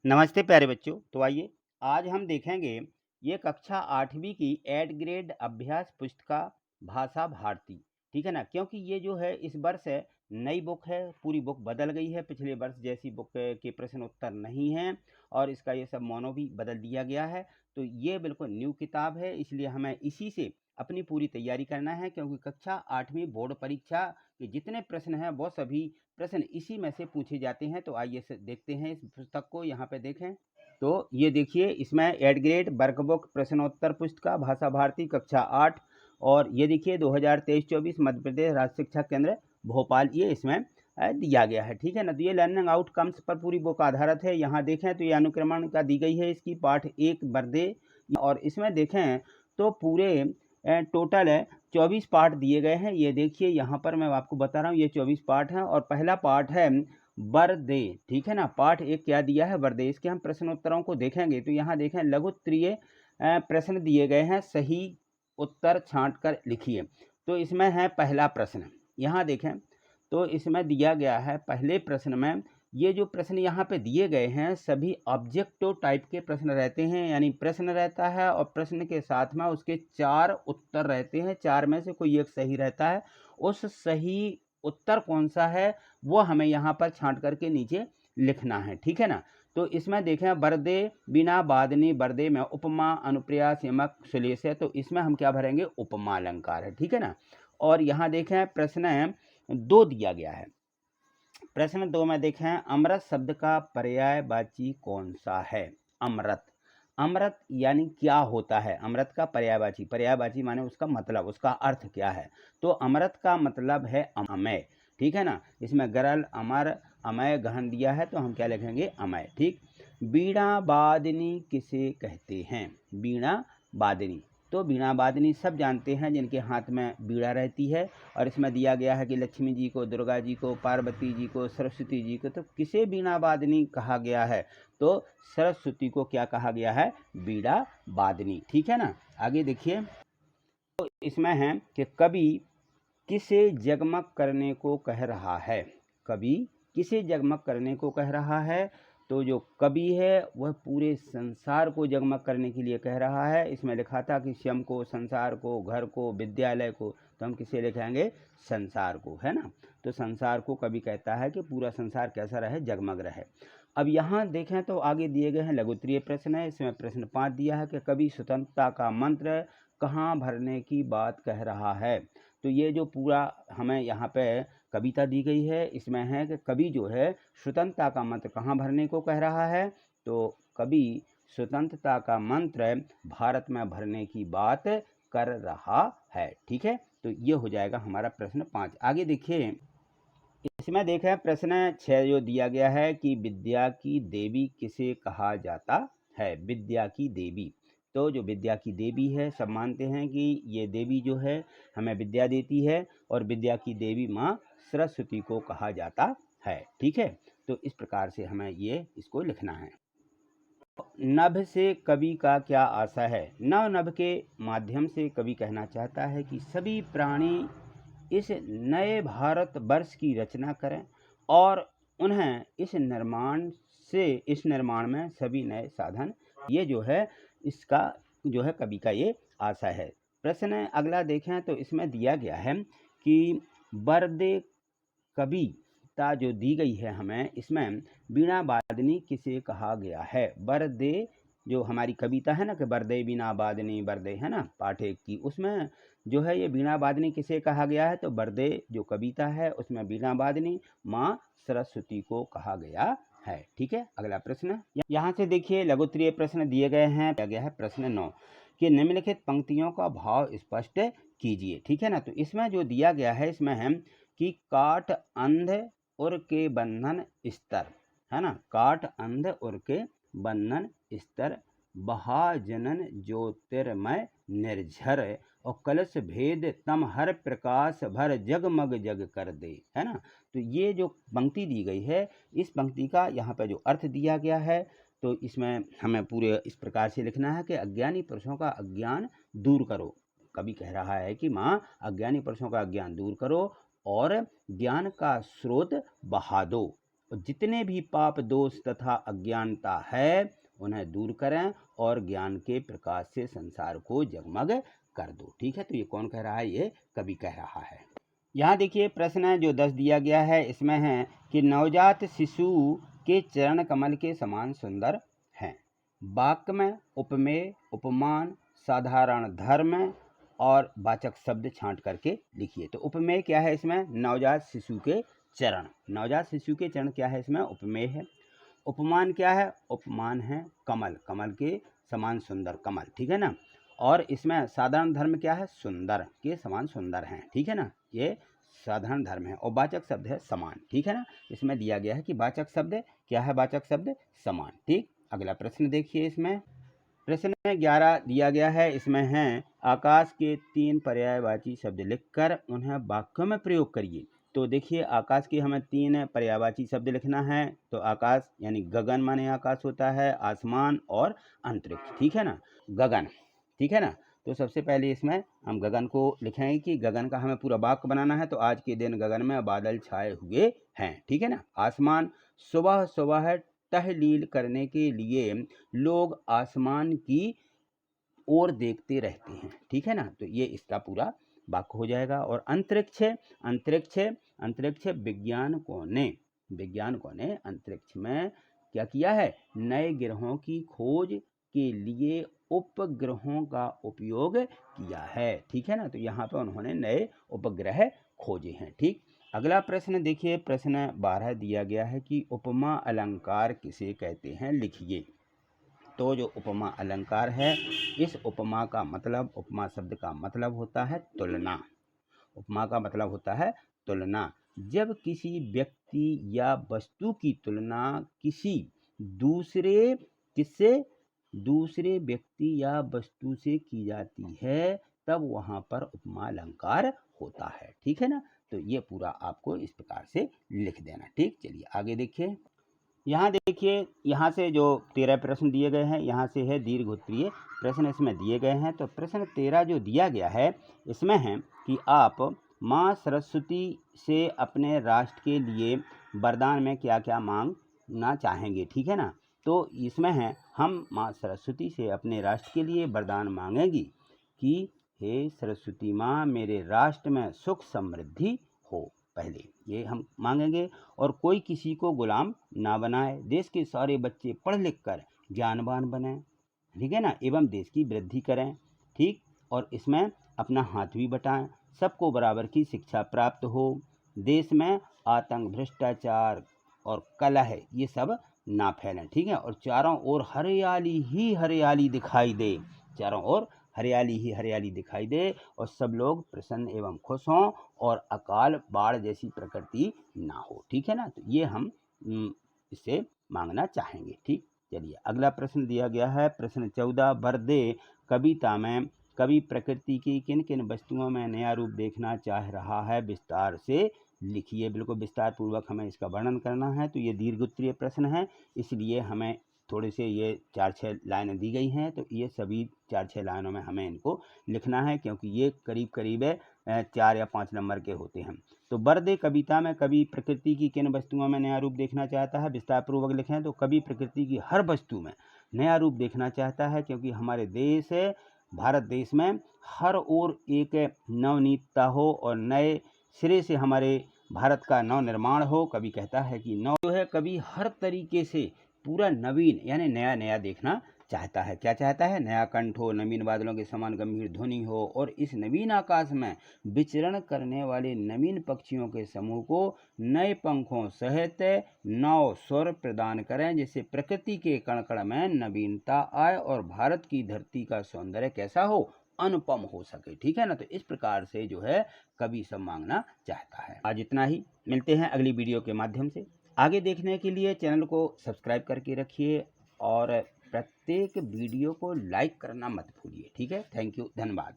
नमस्ते प्यारे बच्चों। तो आइए आज हम देखेंगे ये कक्षा 8वीं की एड ग्रेड अभ्यास पुस्तिका भाषा भारती। ठीक है ना, क्योंकि ये जो है इस वर्ष है नई बुक है, पूरी बुक बदल गई है। पिछले वर्ष जैसी बुक के प्रश्न उत्तर नहीं हैं और इसका ये सब मोनो भी बदल दिया गया है। तो ये बिल्कुल न्यू किताब है, इसलिए हमें इसी से अपनी पूरी तैयारी करना है, क्योंकि कक्षा 8वीं बोर्ड परीक्षा के जितने प्रश्न हैं वो सभी प्रश्न इसी में से पूछे जाते हैं। तो आइए से देखते हैं इस पुस्तक को। यहाँ पे देखें तो ये देखिए, इसमें एड ग्रेड वर्कबुक प्रश्नोत्तर पुस्तिका भाषा भारती कक्षा 8 और ये देखिए 2023-24 मध्य प्रदेश राज्य शिक्षा केंद्र भोपाल, ये इसमें दिया गया है। ठीक है ना, तो ये लर्निंग आउटकम्स पर पूरी बुक आधारित है। यहाँ देखें तो ये अनुक्रमण का दी गई है, इसकी पाठ 1 बर्दे, और इसमें देखें तो पूरे टोटल 24 पार्ट दिए गए हैं। ये देखिए यहाँ पर मैं आपको बता रहा हूँ, ये 24 पार्ट हैं और पहला पार्ट है बरदे। ठीक है ना, पार्ट 1 क्या दिया है, बरदे। इसके हम प्रश्नोत्तरों को देखेंगे तो यहाँ देखें लघु उत्तरीय प्रश्न दिए गए हैं, सही उत्तर छांट कर लिखिए। तो इसमें है पहला प्रश्न, यहाँ देखें तो इसमें दिया गया है पहले प्रश्न में, ये जो प्रश्न यहाँ पे दिए गए हैं सभी ऑब्जेक्टिव टाइप के प्रश्न रहते हैं, यानी प्रश्न रहता है और प्रश्न के साथ में उसके 4 उत्तर रहते हैं, 4 में से कोई एक सही रहता है। उस सही उत्तर कौन सा है वो हमें यहाँ पर छांट करके नीचे लिखना है। ठीक है ना, तो इसमें देखें बरदे बिना बादनी बरदे में उपमा अनुप्रास यमक सुलेश है, तो इसमें हम क्या भरेंगे, उपमा अलंकार है। ठीक है ना, और यहाँ देखें प्रश्न 2 दिया गया है। प्रश्न 2 में देखें अमृत शब्द का पर्यायवाची कौन सा है। अमृत, अमृत यानी क्या होता है, अमृत का पर्यायवाची, पर्यायवाची माने उसका मतलब, उसका अर्थ क्या है। तो अमृत का मतलब है अमय। ठीक है ना, इसमें गरल अमर अमय गहन दिया है, तो हम क्या लिखेंगे, अमय। ठीक, बीणा वादनी किसे कहते हैं, बीणा वादनी, तो बीणा वादनी सब जानते हैं जिनके हाथ में बीड़ा रहती है। और इसमें दिया गया है कि लक्ष्मी जी को, दुर्गा जी को, पार्वती जी को, सरस्वती जी को, तो किसे बीणा वादनी कहा गया है, तो सरस्वती को क्या कहा गया है, बीड़ा वादनी। ठीक है ना, आगे देखिए तो इसमें है कि कवि किसे जगमग करने को कह रहा है, कवि किसे जगमग करने को कह रहा है, तो जो कवि है वह पूरे संसार को जगमग करने के लिए कह रहा है। इसमें लिखा था कि श्याम को, संसार को, घर को, विद्यालय को, तो हम किसे लिखेंगे, संसार को, है ना। तो संसार को कवि कहता है कि पूरा संसार कैसा रहे, जगमग रहे। अब यहाँ देखें तो आगे दिए गए हैं लघु उत्तरीय प्रश्न है, इसमें प्रश्न 5 दिया है कि कवि स्वतंत्रता का मंत्र कहाँ भरने की बात कह रहा है। तो ये जो पूरा हमें यहाँ पे कविता दी गई है, इसमें है कि कवि जो है स्वतंत्रता का मंत्र कहाँ भरने को कह रहा है, तो कवि स्वतंत्रता का मंत्र भारत में भरने की बात कर रहा है। ठीक है, तो ये हो जाएगा हमारा प्रश्न 5। आगे देखिए, इसमें देखें प्रश्न 6 जो दिया गया है कि विद्या की देवी किसे कहा जाता है, विद्या की देवी। तो जो विद्या की देवी है, सब मानते हैं कि ये देवी जो है हमें विद्या देती है और विद्या की देवी माँ सरस्वती को कहा जाता है। ठीक है, तो इस प्रकार से हमें ये इसको लिखना है। नभ से कवि का क्या आशा है, नव नभ के माध्यम से कवि कहना चाहता है कि सभी प्राणी इस नए भारत वर्ष की रचना करें और उन्हें इस निर्माण में सभी नए साधन, ये जो है इसका जो है कवि का ये आशा है। प्रश्न अगला देखें तो इसमें दिया गया है कि बरदे कविता जो दी गई है हमें, इसमें बीणा वादनी किसे कहा गया है। बरदे जो हमारी कविता है ना कि बरदे बीणा वादनी बरदे, है ना, पाठ 1 की, उसमें जो है ये बीणा वादनी किसे कहा गया है, तो बरदे जो कविता है उसमें बीणा वादनी माँ सरस्वती को कहा गया है। ठीक है, अगला प्रश्न यहाँ से देखिए लघु उत्तरीय प्रश्न दिए गए हैं। दिया गया है प्रश्न 9 कि निम्नलिखित पंक्तियों का भाव स्पष्ट कीजिए। ठीक है ना, तो इसमें जो दिया गया है इसमें है कि काट अंध उर के बंधन स्तर, है ना, काट अंध उर के बंधन स्तर, बहाजनन ज्योतिर्मय निर्झर और कलश भेद तम हर प्रकाश भर जगमग जग कर दे, है ना। तो ये जो पंक्ति दी गई है, इस पंक्ति का यहाँ पर जो अर्थ दिया गया है, तो इसमें हमें पूरे इस प्रकार से लिखना है कि अज्ञानी पुरुषों का अज्ञान दूर करो। कवि कह रहा है कि माँ अज्ञानी पुरुषों का अज्ञान दूर करो और ज्ञान का स्रोत बहा दो। और जितने भी पाप दोष तथा अज्ञानता है उन्हें दूर करें और ज्ञान के प्रकाश से संसार को जगमग कर दो। ठीक है, तो ये कौन कह रहा है? ये कवि कह रहा है। यहाँ देखिए प्रश्न है जो 10 दिया गया है, इसमें है कि नवजात शिशु के चरण कमल के समान सुंदर हैं। वाक्य में उपमेय, उपमान, साधारण धर्म और वाचक शब्द छांट करके लिखिए। तो उपमेय क्या है इसमें? नवजात शिशु के चरण। नवजात शिशु के चरण क्या है इसमें? उपमेय है। उपमान क्या है? उपमान है कमल, कमल के समान सुंदर, कमल। ठीक है ना। और इसमें साधारण धर्म क्या है? सुंदर के समान सुंदर हैं। ठीक है ना, ये साधारण धर्म है। और वाचक शब्द है समान। ठीक है ना, इसमें दिया गया है कि वाचक शब्द क्या है? वाचक शब्द समान। ठीक, अगला प्रश्न देखिए। इसमें प्रश्न में 11 दिया गया है, इसमें है आकाश के 3 पर्यायवाची शब्द लिखकर उन्हें वाक्यों में प्रयोग करिए। तो देखिए आकाश के हमें 3 पर्यायवाची शब्द लिखना है। तो आकाश यानी गगन माने आकाश होता है, आसमान और अंतरिक्ष। ठीक है ना, गगन। ठीक है ना, तो सबसे पहले इसमें हम गगन को लिखेंगे कि गगन का हमें पूरा वाक्य बनाना है। तो आज के दिन गगन में बादल छाए हुए हैं। ठीक है ना। आसमान, सुबह सुबह तहलील करने के लिए लोग आसमान की ओर देखते रहते हैं। ठीक है ना, तो ये इसका पूरा वाक्य हो जाएगा। और अंतरिक्ष, अंतरिक्ष, अंतरिक्ष वैज्ञानिकों ने अंतरिक्ष में क्या किया है? नए ग्रहों की खोज के लिए उपग्रहों का उपयोग किया है। ठीक है ना, तो यहाँ पे उन्होंने नए उपग्रह खोजे हैं। ठीक, अगला प्रश्न देखिए। प्रश्न 12 दिया गया है कि उपमा अलंकार किसे कहते हैं? लिखिए। तो जो उपमा अलंकार है, इस उपमा का मतलब, उपमा शब्द का मतलब होता है तुलना। उपमा का मतलब होता है तुलना। जब किसी व्यक्ति या वस्तु की तुलना किसी दूसरे व्यक्ति या वस्तु से की जाती है, तब वहाँ पर उपमा अलंकार होता है। ठीक है ना, तो ये पूरा आपको इस प्रकार से लिख देना। ठीक, चलिए आगे देखिए। यहाँ देखिए, यहाँ से जो 13 प्रश्न दिए गए हैं, यहाँ से है दीर्घ उत्तरीय प्रश्न इसमें दिए गए हैं। तो प्रश्न 13 जो दिया गया है, इसमें है कि आप माँ सरस्वती से अपने राष्ट्र के लिए वरदान में क्या क्या मांगना चाहेंगे। ठीक है ना, तो इसमें है हम माँ सरस्वती से अपने राष्ट्र के लिए वरदान मांगेंगी कि हे सरस्वती माँ, मेरे राष्ट्र में सुख समृद्धि हो। पहले ये हम मांगेंगे। और कोई किसी को गुलाम ना बनाए, देश के सारे बच्चे पढ़ लिख कर ज्ञानवान बने। ठीक है ना, एवं देश की वृद्धि करें। ठीक, और इसमें अपना हाथ भी बटाएं, सबको बराबर की शिक्षा प्राप्त हो, देश में आतंक, भ्रष्टाचार और कलह ये सब ना फैलें। ठीक है, और चारों ओर हरियाली ही हरियाली दिखाई दे, चारों ओर हरियाली ही हरियाली दिखाई दे, और सब लोग प्रसन्न एवं खुश हों, और अकाल बाढ़ जैसी प्रकृति ना हो। ठीक है ना, तो ये हम इससे मांगना चाहेंगे। ठीक, चलिए अगला प्रश्न दिया गया है। प्रश्न 14, वर्दे कविता में कवि प्रकृति की किन किन वस्तुओं में नया रूप देखना चाह रहा है? विस्तार से लिखिए। बिल्कुल विस्तार पूर्वक हमें इसका वर्णन करना है। तो ये दीर्घ उत्तरीय प्रश्न है, इसलिए हमें थोड़े से ये 4-6 लाइनें दी गई हैं। तो ये सभी 4-6 लाइनों में हमें इनको लिखना है, क्योंकि ये करीब करीब 4 या 5 नंबर के होते हैं। तो वर्दे कविता में कवि प्रकृति की किन वस्तुओं में नया रूप देखना चाहता है? विस्तार पूर्वक लिखें। तो कवि प्रकृति की हर वस्तु में नया रूप देखना चाहता है, क्योंकि हमारे देश भारत देश में हर ओर एक नवनीतता हो और नए सिरे से हमारे भारत का नव निर्माण हो। कवि कहता है कि नव जो है, कवि हर तरीके से पूरा नवीन यानी नया नया देखना चाहता है। क्या चाहता है? नया कंठ हो, नवीन बादलों के समान गंभीर ध्वनि हो, और इस नवीन आकाश में विचरण करने वाले नवीन पक्षियों के समूह को नए पंखों सहित नव स्वर प्रदान करें, जिससे प्रकृति के कण कण में नवीनता आए और भारत की धरती का सौंदर्य कैसा हो? अनुपम हो सके। ठीक है ना, तो इस प्रकार से जो है कवि सब मांगना चाहता है। आज इतना ही, मिलते हैं अगली वीडियो के माध्यम से। आगे देखने के लिए चैनल को सब्सक्राइब करके रखिए और प्रत्येक वीडियो को लाइक करना मत भूलिए। ठीक है, थैंक यू, धन्यवाद।